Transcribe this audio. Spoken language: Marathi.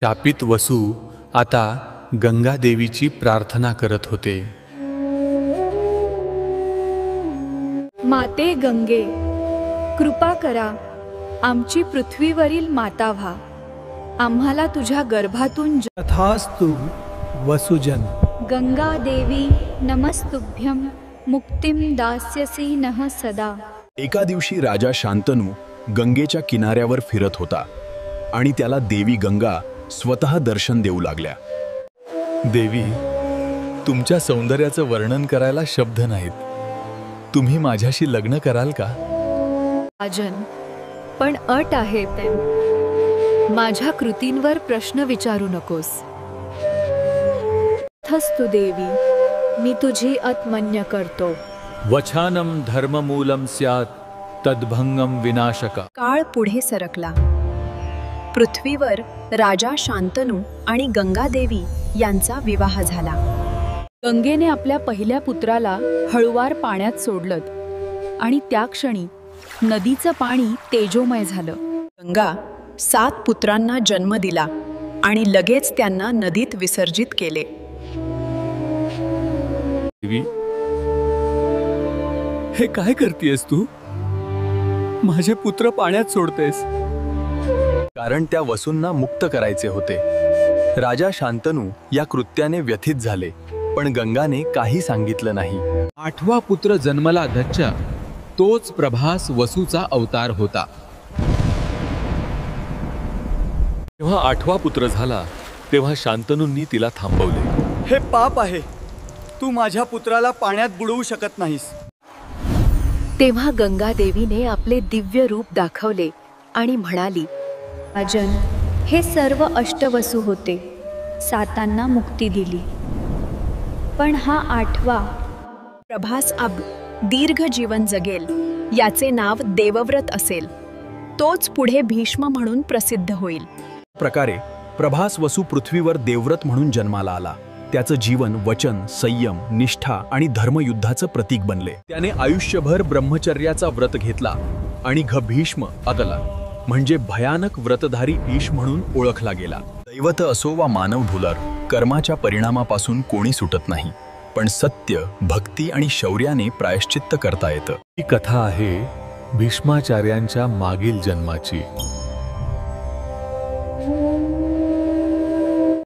शापित वसू आता गंगा देवीची प्रार्थना करत होते। माते गंगे, कृपा करा, आमची पृथ्वीवरील माता व्हा। आम्हाला तुझ्या गर्भातून तथास्तु वसुजन। गंगा देवी नमस्तुभ्यं, मुक्तिं दास्यसि नः सदा। एका दिवशी राजा शांतनू गंगेच्या किनाऱ्यावर फिरत होता आणि त्याला देवी गंगा स्वतः दर्शन देऊ लागल्या। देवी, तुमच्या सौंदर्याचं वर्णन करायला शब्द नाहीत। तुम्ही माझ्याशी लग्न कराल का? राजन, पण अट आहे ते, माझ्या कृतींवर प्रश्न विचारू नकोस। तथास्तु देवी, मी तुझी अट मान्य करतो। वचानम धर्ममूलम स्यात् तद्भंगम विनाशका। काळ पुढे सरकला। पृथ्वीवर राजा शांतनू आणि गंगादेवी यांचा विवाह झाला। गंगेने आपल्या पहिल्या पुत्राला हळुवार पाण्यात सोडलं आणि त्या क्षणी नदीचं पाणी तेजोमय झालं। गंगा 7 पुत्रांना जन्म दिला आणि लगेच त्यांना नदीत विसर्जित केले। देवी, हे काय करतेस तू? माझे पुत्र पाण्यात सोडतेस? कारण त्या वसूंना मुक्त करायचे होते। राजा शांतनू या कृत्याने व्यथित झाले, पण गंगाने काही सांगितलं नाही। 8वा पुत्र जन्मला दच्चा, तोच प्रभास वसूचा अवतार होता। जेव्हा 8वा पुत्र झाला तेव्हा शांतनूंनी तिला थांबवले। हे पाप आहे, तू माझ्या पुत्राला पाण्यात बुडवू शकत नाहीस। तेव्हा गंगादेवीने आपले दिव्य रूप दाखवले आणि म्हणाली, राजन, हे सर्व अष्टवसू होते, 7 मुक्ती दिली, पण हा 8वा प्रभास अब दीर्घ जीवन जगेल, याचे नाव देवव्रत असेल। तोच पुढे भीष्म म्हणून प्रसिद्ध होईल। प्रकारे प्रभास वसू पृथ्वीवर देवव्रत म्हणून जन्माला आला। त्याचं जीवन वचन, संयम, निष्ठा आणि धर्मयुद्धाचं प्रतीक बनले। त्याने आयुष्यभर ब्रह्मचर्याचा व्रत घेतला आणि भीष्म अगला म्हणजे भयानक व्रतधारी ईश म्हणून ओळखला गेला। दैवत असो वा मानव भुलर, कर्माच्या परिणामापासून कोणी सुटत नाही, पण सत्य, भक्ती आणि शौर्याने प्रायश्चित्त करता येतं। ही कथा आहे भीष्माचार्यांच्या मागील जन्माची।